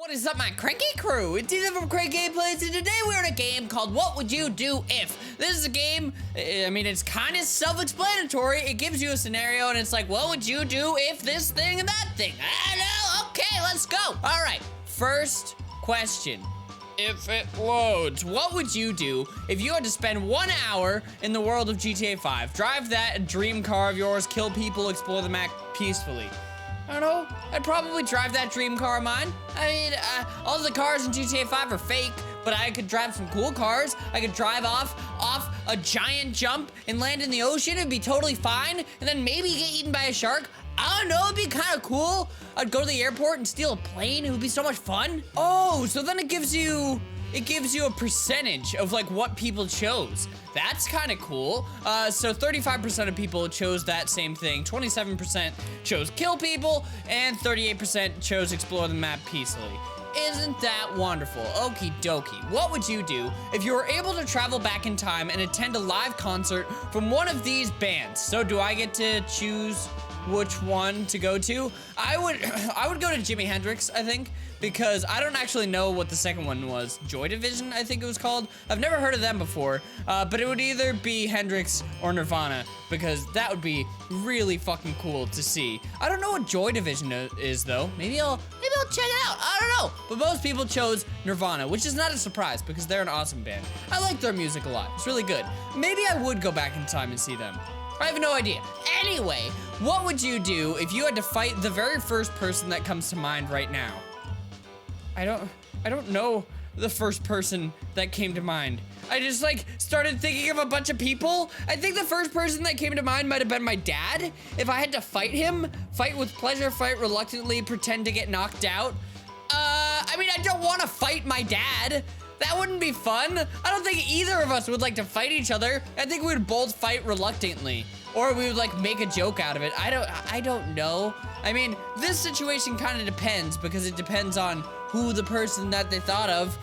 What is up, my cranky crew? It's Ethan from CrankGameplays, and today we're in a game called What Would You Do If? This is a game, I mean, it's kind of self-explanatory. It gives you a scenario, and it's like, what would you do if this thing and that thing? I don't know. Okay, let's go. All right, first question. If it loads, what would you do if you had to spend 1 hour in the world of GTA 5? Drive that dream car of yours, kill people, explore the map peacefully. I don't know, I'd probably drive that dream car of mine. I mean, all the cars in GTA 5 are fake, but I could drive some cool cars. I could drive off a giant jump and land in the ocean. It'd be totally fine, and then maybe get eaten by a shark. I don't know, it'd be kind of cool. I'd go to the airport and steal a plane. It would be so much fun. Oh, so then it gives you a percentage of like what people chose. That's kind of cool. So 35% of people chose that same thing. 27% chose kill people, and 38% chose explore the map peacefully. Isn't that wonderful? Okie dokie. What would you do if you were able to travel back in time and attend a live concert from one of these bands? So do I get to choose which one to go to? I would go to Jimi Hendrix, I think, because I don't actually know what the second one was. Joy Division, I think it was called. I've never heard of them before, but it would either be Hendrix or Nirvana, because that would be really fucking cool to see. I don't know what Joy Division is though. Maybe I'll check it out. I don't know. But most people chose Nirvana, which is not a surprise because they're an awesome band. I like their music a lot. It's really good. Maybe I would go back in time and see them. I have no idea. Anyway, what would you do if you had to fight the very first person that comes to mind right now? I don't know the first person that came to mind. I just like started thinking of a bunch of people. I think the first person that came to mind might have been my dad. If I had to fight him, fight with pleasure, fight reluctantly, pretend to get knocked out. I mean, I don't want to fight my dad. That wouldn't be fun. I don't think either of us would like to fight each other. I think we would both fight reluctantly, or we would like make a joke out of it. I don't know. I mean, this situation kind of depends because it depends on who the person that they thought of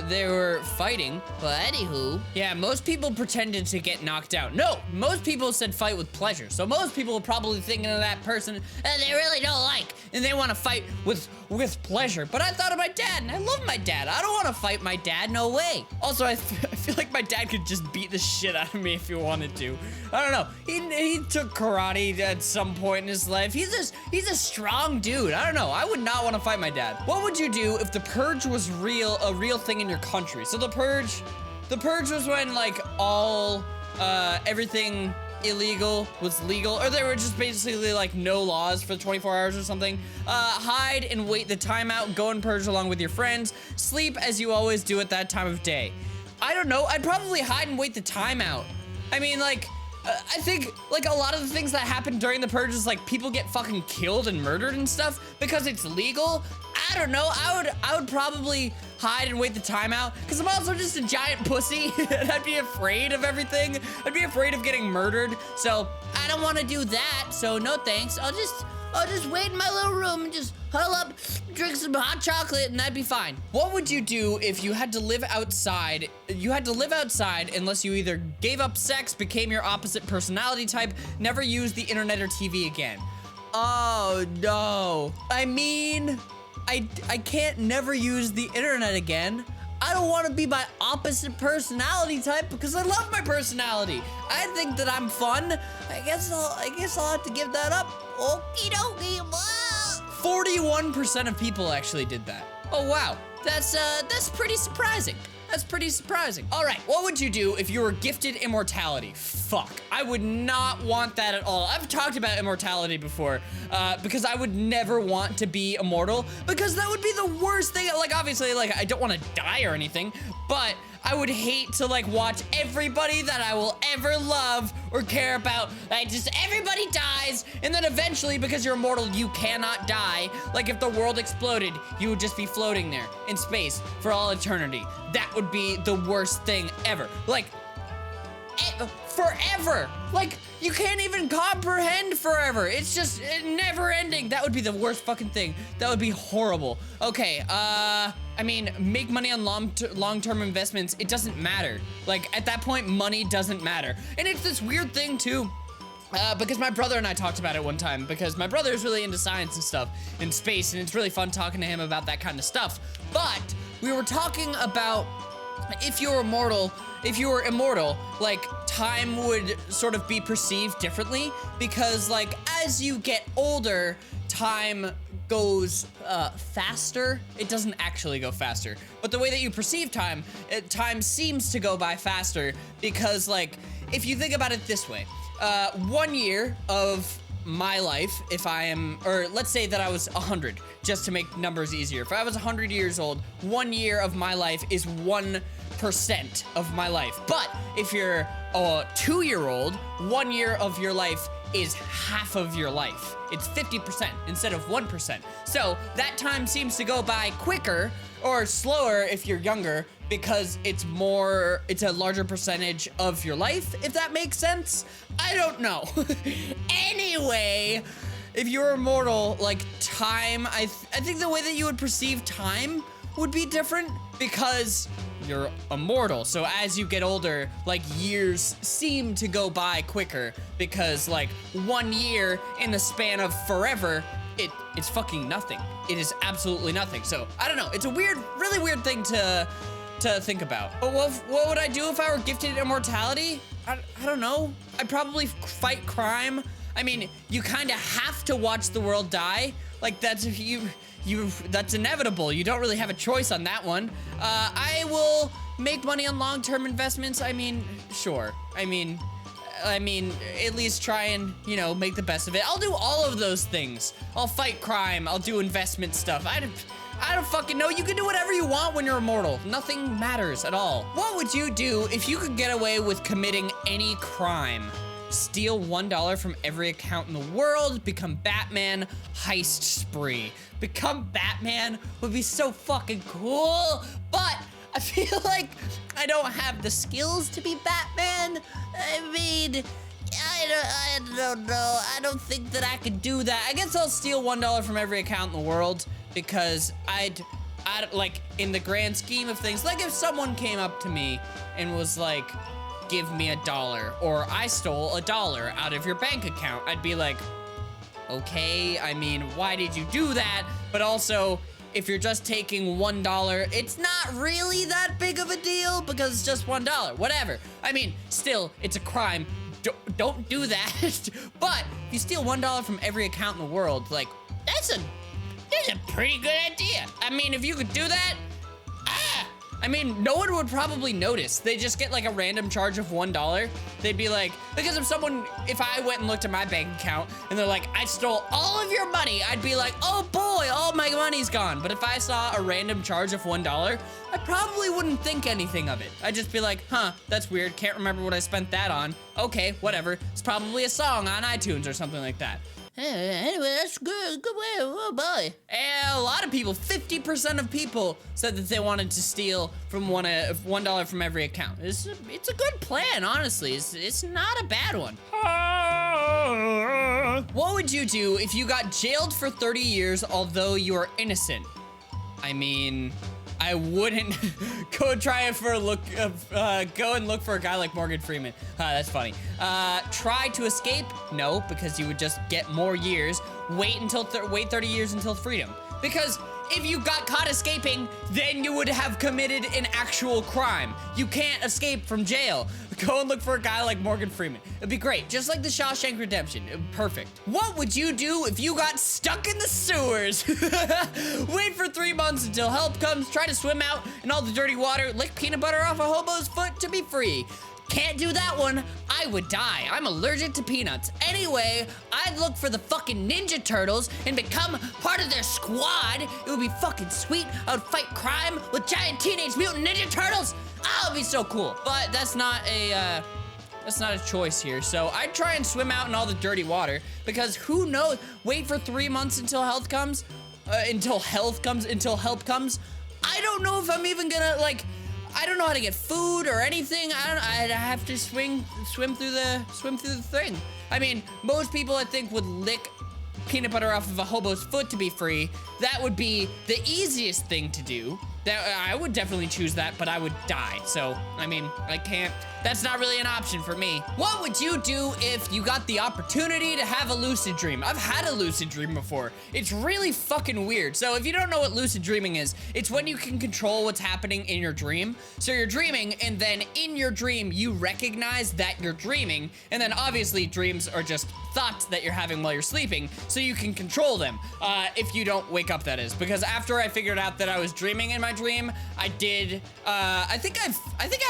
they were fighting. But anywho, yeah, most people pretended to get knocked out. No, most people said fight with pleasure. So most people are probably thinking of that person that they really don't like, and they want to fight with pleasure. But I thought of my dad, and I love my dad. I don't want to fight my dad, no way. Also, I feel like my dad could just beat the shit out of me if he wanted to. I don't know. He took karate at some point in his life. He's a strong dude. I don't know. I would not want to fight my dad. What would you do if the purge was a real thing in your country? So the purge was when like all everything illegal was legal, or there were just basically like no laws for 24 hours or something. Hide and wait the timeout, go and purge along with your friends, sleep as you always do at that time of day. I don't know, I'd probably hide and wait the timeout. I mean, like, I think like a lot of the things that happen during the purge is like people get fucking killed and murdered and stuff because it's legal. I don't know, I would probably hide and wait the timeout because I'm also just a giant pussy and I'd be afraid of everything. I'd be afraid of getting murdered, so I don't want to do that, so no thanks. I'll just wait in my little room and just huddle up, drink some hot chocolate, and that'd be fine. What would you do if you had to live outside? You had to live outside unless you either gave up sex, became your opposite personality type, never used the internet or TV again. Oh no. I mean, I can't never use the internet again. I don't want to be my opposite personality type because I love my personality. I think that I'm fun. I guess I'll have to give that up. Okie dokie. 41% of people actually did that. Oh wow, that's pretty surprising. That's pretty surprising. All right, what would you do if you were gifted immortality? Fuck, I would not want that at all. I've talked about immortality before, because I would never want to be immortal, because that would be the worst thing. Like, obviously, like, I don't want to die or anything, but I would hate to, like, watch everybody that I will ever love or care about, like, just everybody dies, and then eventually, because you're immortal, you cannot die. Like, if the world exploded, you would just be floating there in space for all eternity. That would be the worst thing ever. Like, forever. Like, you can't even comprehend forever. It's just never ending. That would be the worst fucking thing. That would be horrible. Okay, I mean, make money on long-term investments. It doesn't matter. Like, at that point, money doesn't matter. And it's this weird thing, too. Because my brother and I talked about it one time, because my brother is really into science and stuff and space, and it's really fun talking to him about that kind of stuff. But we were talking about if you were immortal, like time would sort of be perceived differently, because like as you get older, time goes faster. It doesn't actually go faster, but the way that you perceive time, time seems to go by faster, because like if you think about it this way, 1 year of my life, if I am, or let's say that I was 100, just to make numbers easier. If I was 100 years old, 1 year of my life is 1% of my life. But if you're a 2-year-old, 1 year of your life is half of your life. It's 50% instead of 1%. So that time seems to go by quicker or slower if you're younger, because it's a larger percentage of your life, if that makes sense. I don't know. Anyway, if you're immortal, like time, I think the way that you would perceive time would be different, because you're immortal. So as you get older, like years seem to go by quicker, because like 1 year in the span of forever, it's fucking nothing. It is absolutely nothing. So I don't know. It's a weird, really weird thing to think about. But what would I do if I were gifted immortality? I don't know. I'd probably fight crime. I mean, you kind of have to watch the world die. Like that's that's inevitable. You don't really have a choice on that one. I will make money on long-term investments. I mean, sure. I mean, at least try and, you know, make the best of it. I'll do all of those things. I'll fight crime. I'll do investment stuff. I don't fucking know. You can do whatever you want when you're immortal. Nothing matters at all. What would you do if you could get away with committing any crime? Steal $1 from every account in the world, become Batman, heist spree. Become Batman would be so fucking cool, but I feel like I don't have the skills to be Batman. I mean, I don't know. I don't think that I could do that. I guess I'll steal $1 from every account in the world, because I'd like, in the grand scheme of things, like if someone came up to me and was like, give me $1, or I stole $1 out of your bank account, I'd be like, okay, I mean, why did you do that? But also, if you're just taking $1, it's not really that big of a deal, because it's just $1, whatever. I mean, still, it's a crime. Don't do that. But if you steal $1 from every account in the world, like, that's a pretty good idea. I mean, if you could do that, I mean, no one would probably notice. They just get like a random charge of $1. They'd be like, because if I went and looked at my bank account and they're like, I stole all of your money, I'd be like, oh boy, all my money's gone. But if I saw a random charge of $1, I probably wouldn't think anything of it. I'd just be like, huh, that's weird. Can't remember what I spent that on. Okay, whatever. It's probably a song on iTunes or something like that. Anyway, that's good way. Oh boy. And a lot of people, 50% of people said that they wanted to steal from $1 from every account. It's a good plan, honestly. It's not a bad one. What would you do if you got jailed for 30 years although you are innocent? I mean, I wouldn't go and look for a guy like Morgan Freeman. That's funny. Try to escape? No, because you would just get more years. Wait 30 years until freedom. Because if you got caught escaping, then you would have committed an actual crime. You can't escape from jail. Go and look for a guy like Morgan Freeman. It'd be great, just like the Shawshank Redemption. Perfect. What would you do if you got stuck in the sewers? Wait for 3 months until help comes, try to swim out in all the dirty water, lick peanut butter off a hobo's foot to be free. Can't do that one. I would die. I'm allergic to peanuts. Anyway, I'd look for the fucking Ninja Turtles and become part of their squad. It would be fucking sweet. I would fight crime with giant Teenage Mutant Ninja Turtles. Oh, it'd be so cool. But that's not a choice here. So I'd try and swim out in all the dirty water, because who knows? Wait for 3 months until help comes. Until help comes. I don't know if I'm even gonna, like, I don't know how to get food or anything. I'd have to swim through the thing. I mean, most people I think would lick peanut butter off of a hobo's foot to be free, that would be the easiest thing to do. I would definitely choose that, but I would die. So, I mean, I can't. That's not really an option for me. What would you do if you got the opportunity to have a lucid dream? I've had a lucid dream before. It's really fucking weird. So if you don't know what lucid dreaming is, it's when you can control what's happening in your dream. So you're dreaming, and then in your dream, you recognize that you're dreaming. And then obviously dreams are just thoughts that you're having while you're sleeping, so you can control them. If you don't wake up, that is. Because after I figured out that I was dreaming in my dream, I did, I think I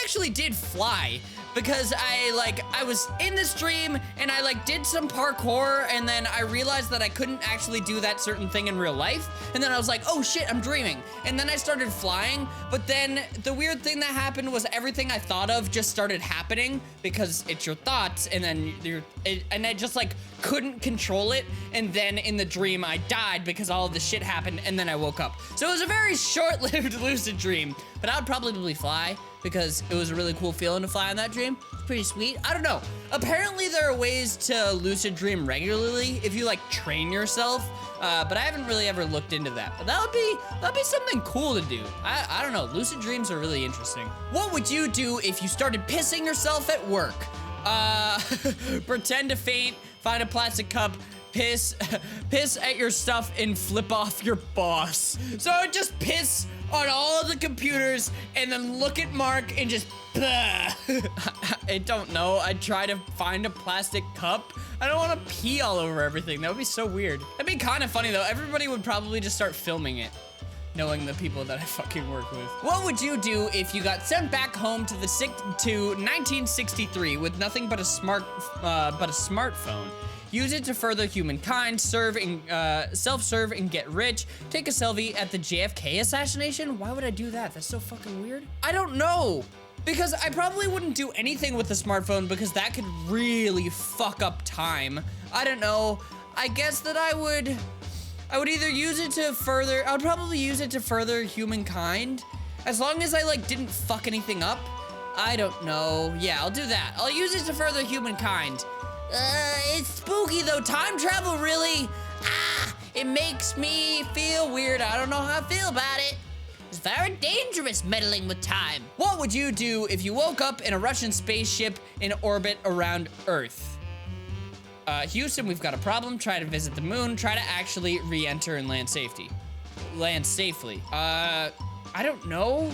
actually did fly, because I was in this dream and I did some parkour, and then I realized that I couldn't actually do that certain thing in real life. And then I was like, oh shit, I'm dreaming. And then I started flying, but then the weird thing that happened was everything I thought of just started happening, because it's your thoughts, and then and I just couldn't control it. And then in the dream I died because all of the shit happened, and then I woke up. So it was a very short-lived lucid dream, but I would probably fly, because it was a really cool feeling to fly on that dream. It's pretty sweet. I don't know. Apparently there are ways to lucid dream regularly if you train yourself, but I haven't really ever looked into that. But that'd be something cool to do. I don't know. Lucid dreams are really interesting. What would you do if you started pissing yourself at work? Pretend to faint, find a plastic cup, piss at your stuff, and flip off your boss. So I would just piss on all of the computers and then look at Mark and just I don't know. I'd try to find a plastic cup. I don't want to pee all over everything. That would be so weird. That'd be kind of funny though. Everybody would probably just start filming it, knowing the people that I fucking work with. What would you do if you got sent back home to 1963 with nothing but a smartphone? Use it to further humankind, self-serve and get rich. Take a selfie at the JFK assassination? Why would I do that? That's so fucking weird. I don't know. Because I probably wouldn't do anything with the smartphone, because that could really fuck up time. I don't know. I guess that I would either use it to further, I would probably use it to further humankind. As long as I didn't fuck anything up. I don't know. Yeah, I'll do that. I'll use it to further humankind. It's spooky though. Time travel really, it makes me feel weird. I don't know how I feel about it. It's very dangerous meddling with time. What would you do if you woke up in a Russian spaceship in orbit around Earth? Houston, we've got a problem. Try to visit the moon. Try to actually re-enter and land safely. I don't know.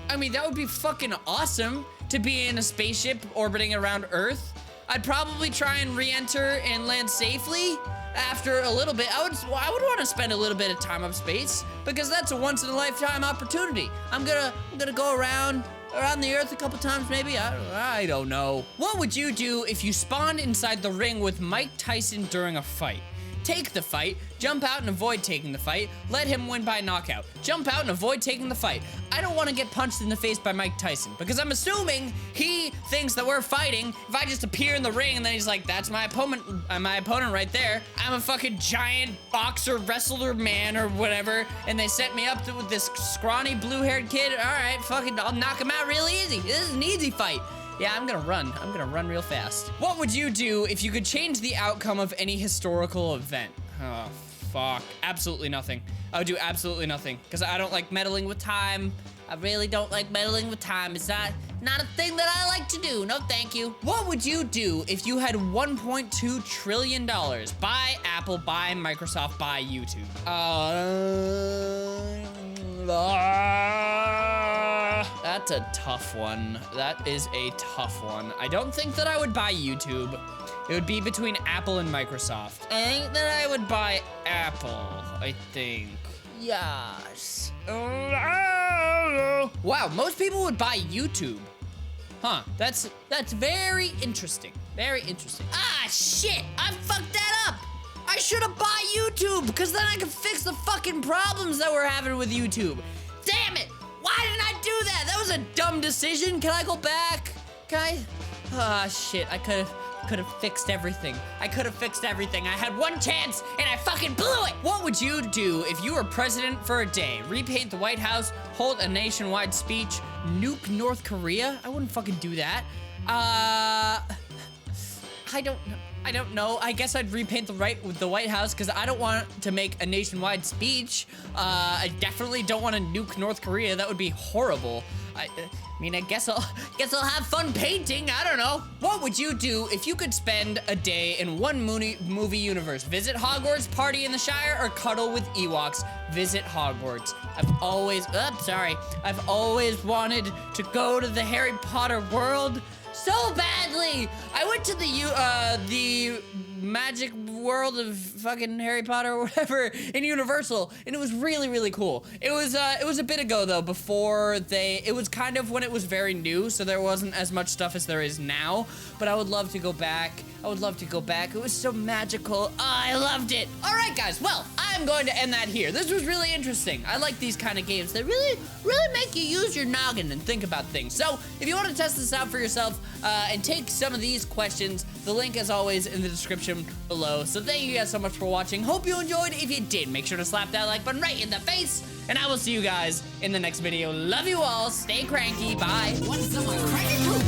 I mean, that would be fucking awesome to be in a spaceship orbiting around Earth. I'd probably try and re-enter and land safely after a little bit. I would want to spend a little bit of time up space, because that's a once-in-a-lifetime opportunity. I'm gonna go around the Earth a couple times, maybe. I don't know. What would you do if you spawned inside the ring with Mike Tyson during a fight? Take the fight, jump out and avoid taking the fight, let him win by knockout. Jump out and avoid taking the fight. I don't want to get punched in the face by Mike Tyson, because I'm assuming he thinks that we're fighting. If I just appear in the ring and then he's like, that's my opponent right there. I'm a fucking giant boxer, wrestler man or whatever, and they set me up with this scrawny blue-haired kid. All right, fucking, I'll knock him out real easy. This is an easy fight. Yeah, I'm gonna run. I'm gonna run real fast. What would you do if you could change the outcome of any historical event? Oh, fuck. Absolutely nothing. I would do absolutely nothing, because I don't like meddling with time. I really don't like meddling with time. It's not a thing that I like to do. No, thank you. What would you do if you had $1.2 trillion? Buy Apple, buy Microsoft, buy YouTube. That's a tough one. That is a tough one. I don't think that I would buy YouTube. It would be between Apple and Microsoft. I think that I would buy Apple, I think. Yes. Wow, most people would buy YouTube. Huh, that's very interesting. Very interesting. Ah, shit, I fucked that up. I should have bought YouTube, because then I could fix the fucking problems that we're having with YouTube. Damn it. Why didn't I do that? That was a dumb decision. Can I go back? Can I? Ah, shit. I could have fixed everything. I could have fixed everything. I had one chance and I fucking blew it. What would you do if you were president for a day? Repaint the White House, hold a nationwide speech, nuke North Korea? I wouldn't fucking do that. I don't know. I don't know. I guess I'd repaint the White House because I don't want to make a nationwide speech. I definitely don't want to nuke North Korea. That would be horrible. I mean, I guess I'll have fun painting. I don't know. What would you do if you could spend a day in one movie universe? Visit Hogwarts, party in the Shire, or cuddle with Ewoks? Visit Hogwarts. I've always wanted to go to the Harry Potter world so badly. I went to the magic world of fucking Harry Potter or whatever in Universal, and it was really, really cool. It was a bit ago though, it was kind of when it was very new, so there wasn't as much stuff as there is now, but I would love to go back. It was so magical. Oh, I loved it. All right, guys. Well, I'm going to end that here. This was really interesting. I like these kind of games that really, really make you use your noggin and think about things. So if you want to test this out for yourself and take some of these questions, the link, as always, in the description below. So thank you guys so much for watching. Hope you enjoyed. If you did, make sure to slap that like button right in the face. And I will see you guys in the next video. Love you all. Stay cranky. Bye. Want some cranky